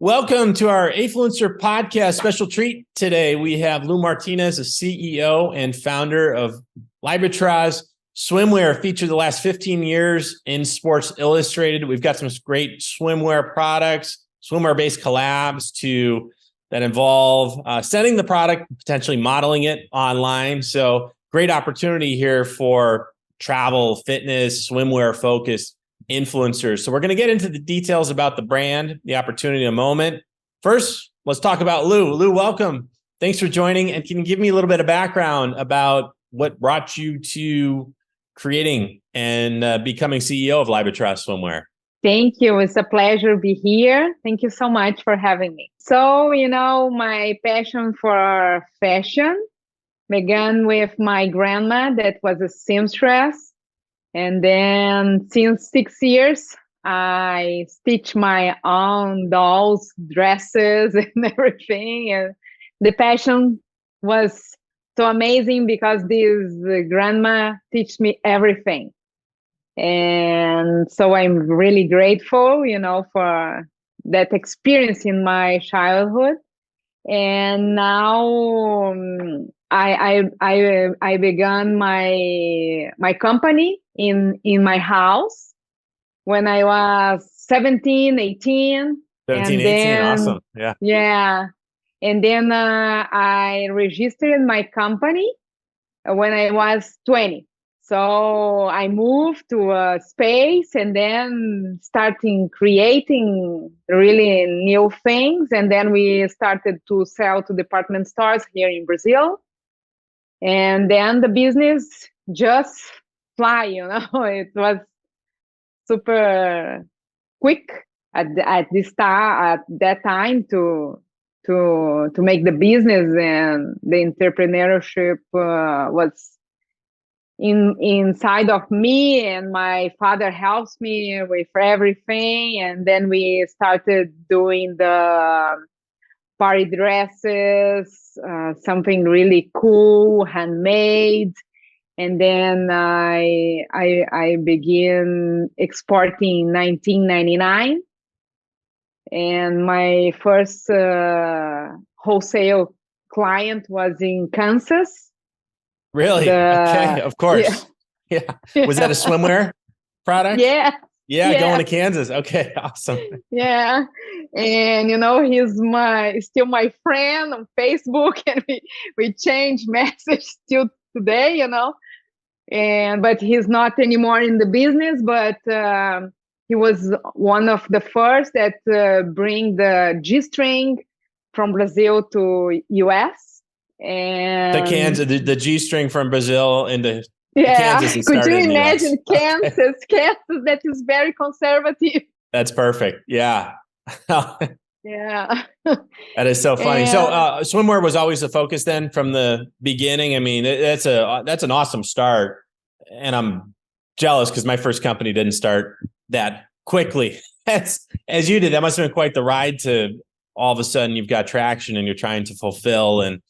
Welcome to our Afluencer podcast special treat today. We have Lou Martinez, the CEO and founder of Lybethras Swimwear, featured the last 15 years in Sports Illustrated. We've got some great swimwear products, swimwear-based collabs that involve sending the product, potentially modeling it online. So great opportunity here for travel, fitness, swimwear-focused influencers. So we're going to get into the details about the brand, the opportunity in a moment. First, let's talk about Lou. Lou, welcome. Thanks for joining. And can you give me a little bit of background about what brought you to creating and becoming CEO of Lybethras Swimwear? Thank you. It's a pleasure to be here. Thank you so much for having me. So, my passion for fashion began with my grandma that was a seamstress. And then since 6 years, I stitch my own dolls, dresses, and everything. And the passion was so amazing because this grandma teach me everything. And so I'm really grateful, for that experience in my childhood. And now I began my company in my house when I was 17, 18. 17, 18, awesome. Yeah. Yeah. And then I registered my company when I was 20. So I moved to a space and then creating really new things. And then we started to sell to department stores here in Brazil. And then the business just fly, it was super quick at that time to make the business, and the entrepreneurship was inside of me, and my father helps me with everything. And then we started doing the party dresses, something really cool, handmade. And then I began exporting in 1999. And my first wholesale client was in Kansas. Really? Okay, of course. Yeah. Was that a swimwear product? Yeah. Yeah, going to Kansas. Okay, awesome. Yeah. And he's still my friend on Facebook, and we change message still today, but he's not anymore in the business, but he was one of the first that bring the G-string from Brazil to US. And the Kansas, the G-string from Brazil into Kansas. Could you imagine Kansas? Okay. Kansas, that is very conservative. That's perfect. Yeah. Yeah. That is so funny. So swimwear was always the focus then from the beginning. I mean, that's an awesome start. And I'm jealous because my first company didn't start that quickly as you did. That must have been quite the ride to all of a sudden you've got traction and you're trying to fulfill, and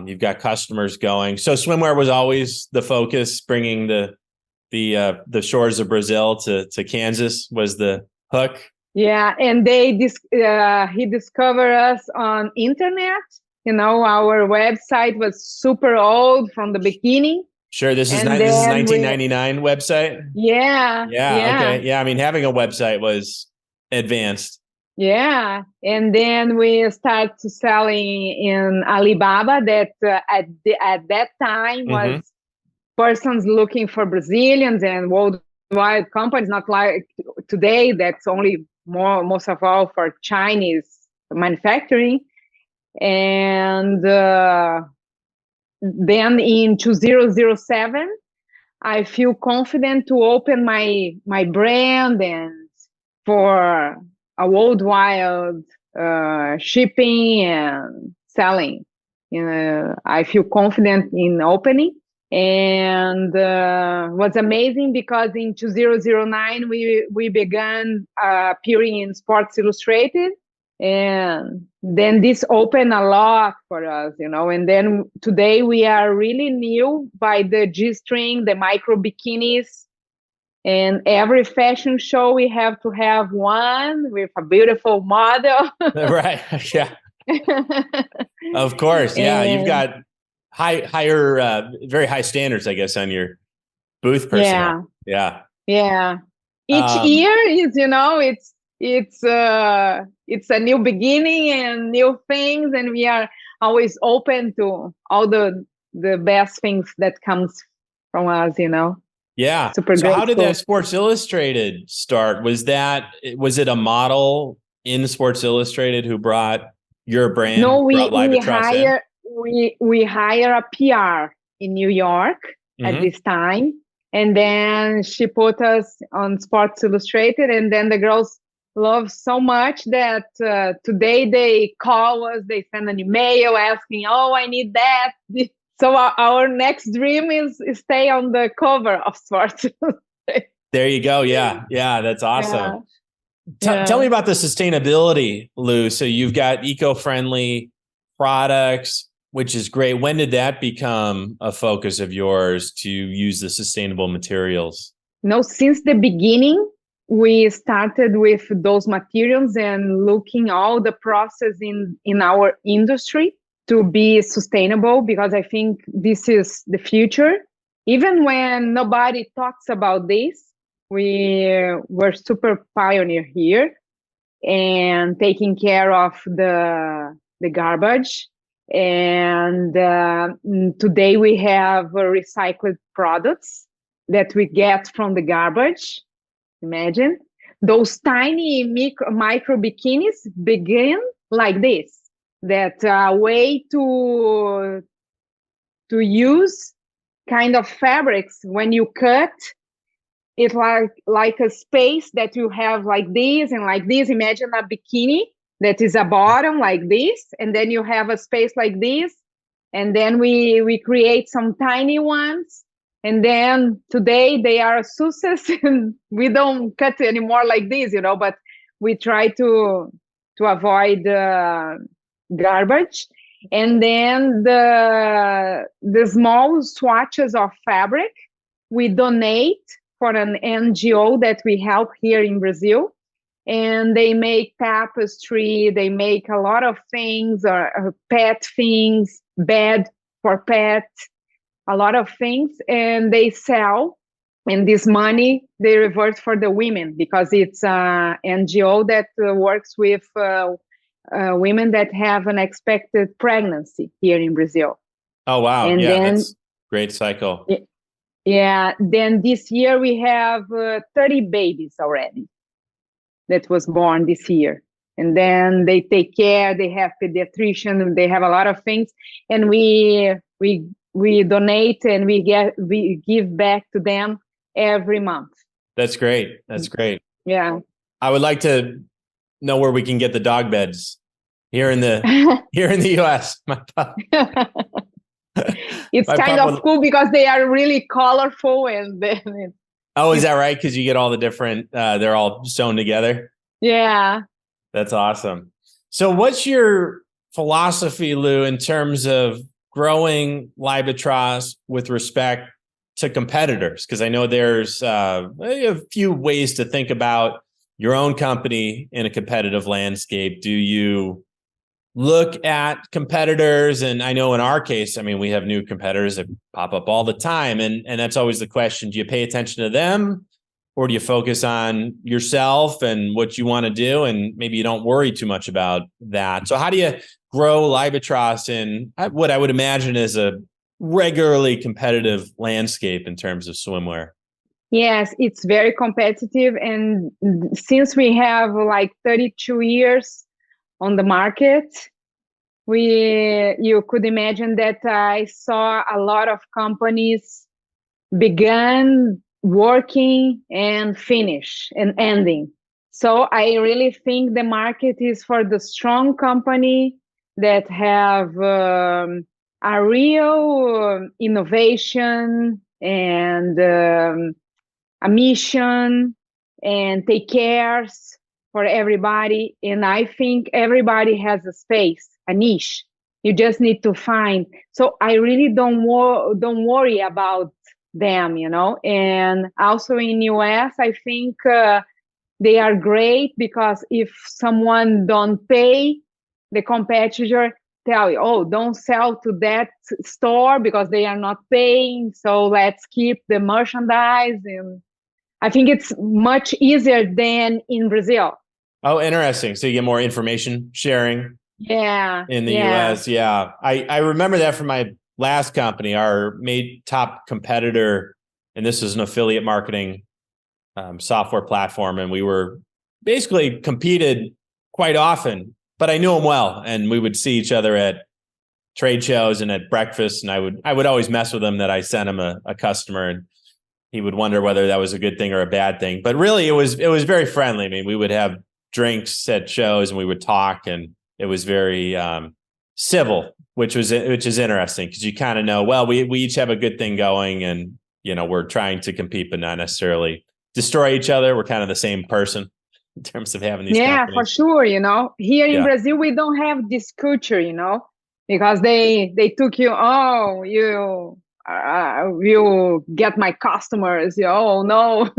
you've got customers going. So swimwear was always the focus, bringing the shores of Brazil to Kansas was the hook. Yeah, and he discovered us on internet. Our website was super old from the beginning. Sure, this is 1999 website. Yeah. Okay. Yeah, I mean, having a website was advanced. Yeah, and then we start to selling in Alibaba. That at that time was persons looking for Brazilians and worldwide companies. Not like today, that's only most of all for Chinese manufacturing. And then in 2007, I feel confident to open my brand and for a worldwide shipping and selling. I feel confident in opening. And what's amazing because in 2009 we began appearing in Sports Illustrated, and then this opened a lot for us, and then today we are really new by the G-string, the micro bikinis, And every fashion show, we have to have one with a beautiful model. Right. Yeah. Of course. Yeah. You've And got higher, very high standards, I guess, on your booth personnel. yeah, Yeah. yeah. Each Um, year is, it's a new beginning and new things, and we are always open to all the best things that comes from us. yeah. Super So how did that grateful. Sports Illustrated start? Was it a model in Sports Illustrated who brought your brand, No, brought we Lybethras in? hire we hire a PR in New York at Hmm. this time, and then she put us on Sports Illustrated, and then the girls love so much that today they call us, they send an email asking, "Oh, I need that." So our next dream is stay on the cover of Sports Illustrated. There you go. Yeah. Yeah. That's awesome. Yeah, Tell yeah. me about the sustainability, Lou. So you've got eco-friendly products, which is great. When did that become a focus of yours to use the sustainable materials? No, since the beginning, we started with those materials and looking all the process in our industry to be sustainable, because I think this is the future. Even when nobody talks about this, we were super pioneer here and taking care of the garbage. And today we have recycled products that we get from the garbage. Imagine those tiny micro bikinis begin like this. That way to use kind of fabrics when you cut it's like a space that you have like this and like this. Imagine a bikini that is a bottom like this, and then you have a space like this, and then we create some tiny ones, and then today they are a success, and we don't cut anymore like this. But we try to avoid garbage, and then the small swatches of fabric we donate for an NGO that we help here in Brazil. And they make tapestry, they make a lot of things, pet things, bed for pet, a lot of things, and they sell. And this money they revert for the women, because it's an NGO that works with women that have an expected pregnancy here in Brazil. Oh, wow. And Yeah, then that's great cycle. yeah, then this year we have 30 babies already that was born this year. And then they take care, they have pediatrician, they have a lot of things. And we donate and we give back to them every month. That's great. That's great. Yeah. I would like to know where we can get the dog beds here in the US. It's My kind pup of would, cool because they are really colorful, and then oh, is that right? Because you get all the different, they're all sewn together. yeah. That's awesome. So what's your philosophy, Lou, in terms of growing Lybethras with respect to competitors? Because I know there's a few ways to think about your own company in a competitive landscape. Do you look at competitors? And I know in our case, I mean, we have new competitors that pop up all the time. And that's always the question. Do you pay attention to them, or do you focus on yourself and what you want to do? And maybe you don't worry too much about that. So how do you grow Lybethras in what I would imagine is a regularly competitive landscape in terms of swimwear? Yes, it's very competitive. And since we have like 32 years on the market, you could imagine that I saw a lot of companies began working and finish and ending. So I really think the market is for the strong company that have a real innovation and a mission and take cares for everybody. And I think everybody has a space, a niche. You just need to find. So I really don't worry about them, and also in US, I think they are great because if someone don't pay, the competitor tell you, oh, don't sell to that store because they are not paying. So let's keep the merchandise. And I think it's much easier than in Brazil. Oh, interesting. So you get more information sharing. Yeah. In the US. Yeah. I remember that from my last company, our top competitor, and this is an affiliate marketing software platform. And we were basically competed quite often, but I knew him well. And we would see each other at trade shows and at breakfast. And I would always mess with him that I sent him a customer, and he would wonder whether that was a good thing or a bad thing. But really it was very friendly. I mean, we would have drinks at shows and we would talk, and it was very civil, which is interesting because you kind of know, well, we each have a good thing going, and we're trying to compete, but not necessarily destroy each other. We're kind of the same person in terms of having these. Yeah, companies. for sure. Here in Brazil, we don't have this culture, because they took you. Oh, you get my customers. Oh no.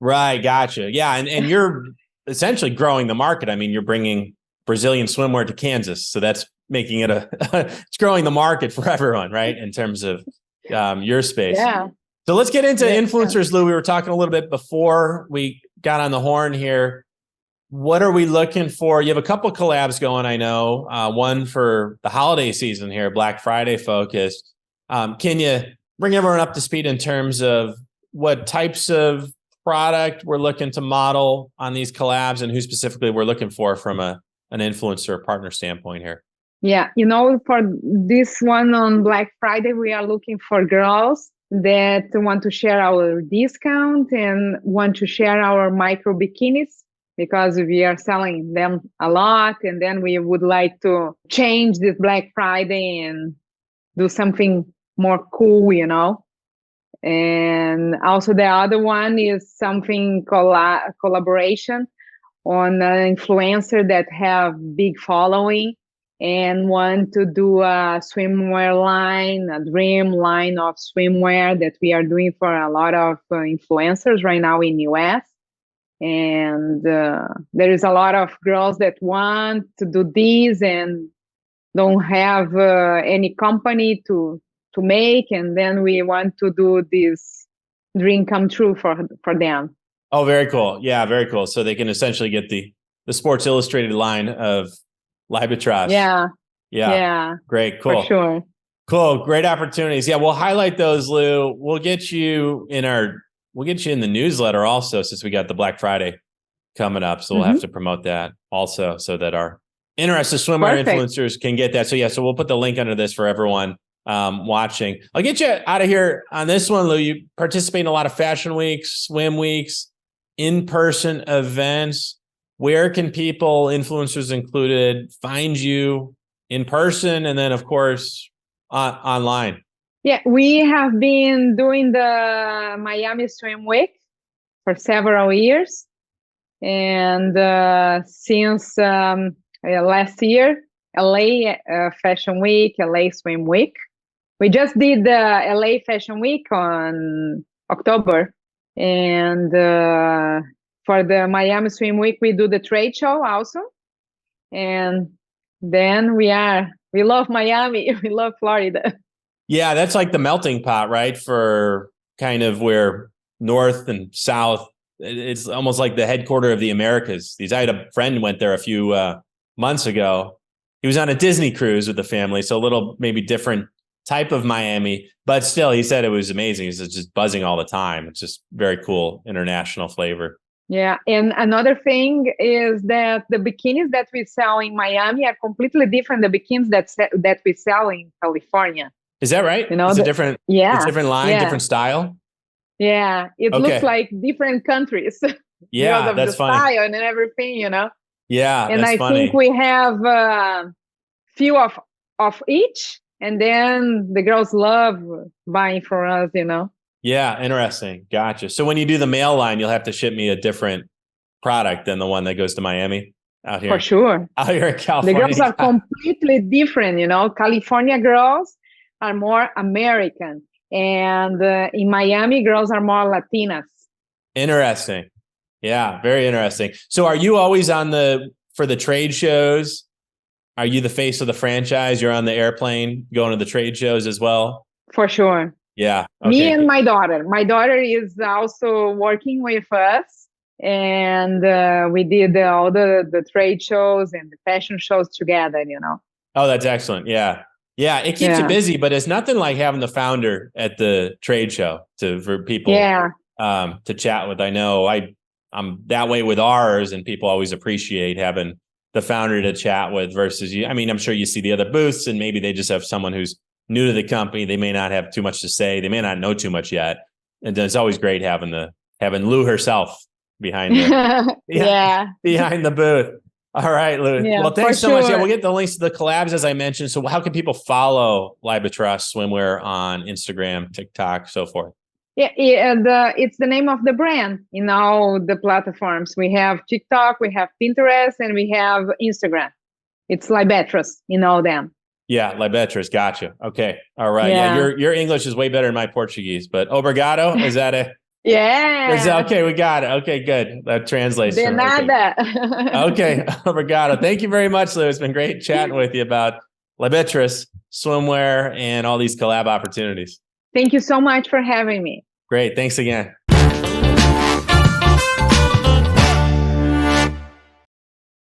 Right, gotcha. Yeah, and you're essentially growing the market. I mean, you're bringing Brazilian swimwear to Kansas. So that's making it it's growing the market for everyone, right? In terms of your space. Yeah. So let's get into influencers, Lou. We were talking a little bit before we got on the horn here. What are we looking for? You have a couple of collabs going, I know. One for the holiday season here, Black Friday focused. Can you bring everyone up to speed in terms of what types of product we're looking to model on these collabs, and who specifically we're looking for from an influencer partner standpoint here? Yeah, for this one on Black Friday, we are looking for girls that want to share our discount and want to share our micro bikinis, because we are selling them a lot. And then we would like to change this Black Friday and do something more cool, And also the other one is something collaboration on an influencer that have big following and want to do a swimwear line, a dream line of swimwear that we are doing for a lot of influencers right now in US. And there is a lot of girls that want to do this and don't have any company to make, and then we want to do this dream come true for them. Oh, very cool. Yeah, very cool. So they can essentially get the Sports Illustrated line of Lybethras. Yeah. Great. Cool. For sure. Cool. Great opportunities. Yeah, we'll highlight those, Lou. We'll get you in the newsletter also, since we got the Black Friday coming up. So we'll have to promote that also, so that our interested swimwear influencers can get that. So yeah, so we'll put the link under this for everyone watching. I'll get you out of here on this one, Lou. You participate in a lot of fashion weeks, swim weeks, in-person events. Where can people, influencers included, find you in person, and then of course online? Yeah, we have been doing the Miami Swim Week for several years, and since last year, LA Fashion Week, LA Swim Week. We just did the LA Fashion Week on October, and for the Miami Swim Week, we do the trade show also. And then we love Miami, we love Florida. Yeah, that's like the melting pot, right? For kind of where North and South, it's almost like the headquarters of the Americas. I had a friend went there a few months ago. He was on a Disney cruise with the family, so a little maybe different type of Miami, but still, he said it was amazing. It's just buzzing all the time. It's just very cool international flavor. Yeah, and another thing is that the bikinis that we sell in Miami are completely different than the bikinis that we sell in California. Is that right? It's a different line, different style. Yeah, it looks like different countries. Yeah, because of that's the funny. Style and everything, Yeah, and I think we have few of each, and then the girls love buying from us, Yeah, interesting. Gotcha. So when you do the male line, you'll have to ship me a different product than the one that goes to Miami out here. For sure. Out here in California. The girls are completely different, California girls are more American, And in Miami, girls are more Latinas. Interesting. Yeah, very interesting. So are you always for the trade shows? Are you the face of the franchise? You're on the airplane going to the trade shows as well? For sure. Yeah. Me Okay. and my daughter. My daughter is also working with us. And we did all the trade shows and the fashion shows together, Oh, that's excellent. Yeah. Yeah. It keeps you busy, but it's nothing like having the founder at the trade show for people to chat with. I know I'm that way with ours, and people always appreciate having the founder to chat with versus you. I mean, I'm sure you see the other booths and maybe they just have someone who's new to the company. They may not have too much to say. They may not know too much yet. And it's always great having Lou herself behind behind the booth. All right, Lou. Yeah, well, thanks so much. sure. Yeah, we'll get the links to the collabs as I mentioned. So how can people follow Lybethras Swimwear on Instagram, TikTok, so forth? Yeah, it's the name of the brand in all the platforms. We have TikTok, we have Pinterest, and we have Instagram. It's Lybethras in all them. Yeah, Lybethras. Gotcha. Okay. All right. Yeah, your English is way better than my Portuguese, but obrigado, is that a Yeah. Okay, we got it. Okay, good. That translates. De nada. Okay, obrigado. Thank you very much, Lou. It's been great chatting with you about Lybethras Swimwear and all these collab opportunities. Thank you so much for having me. Great. Thanks again.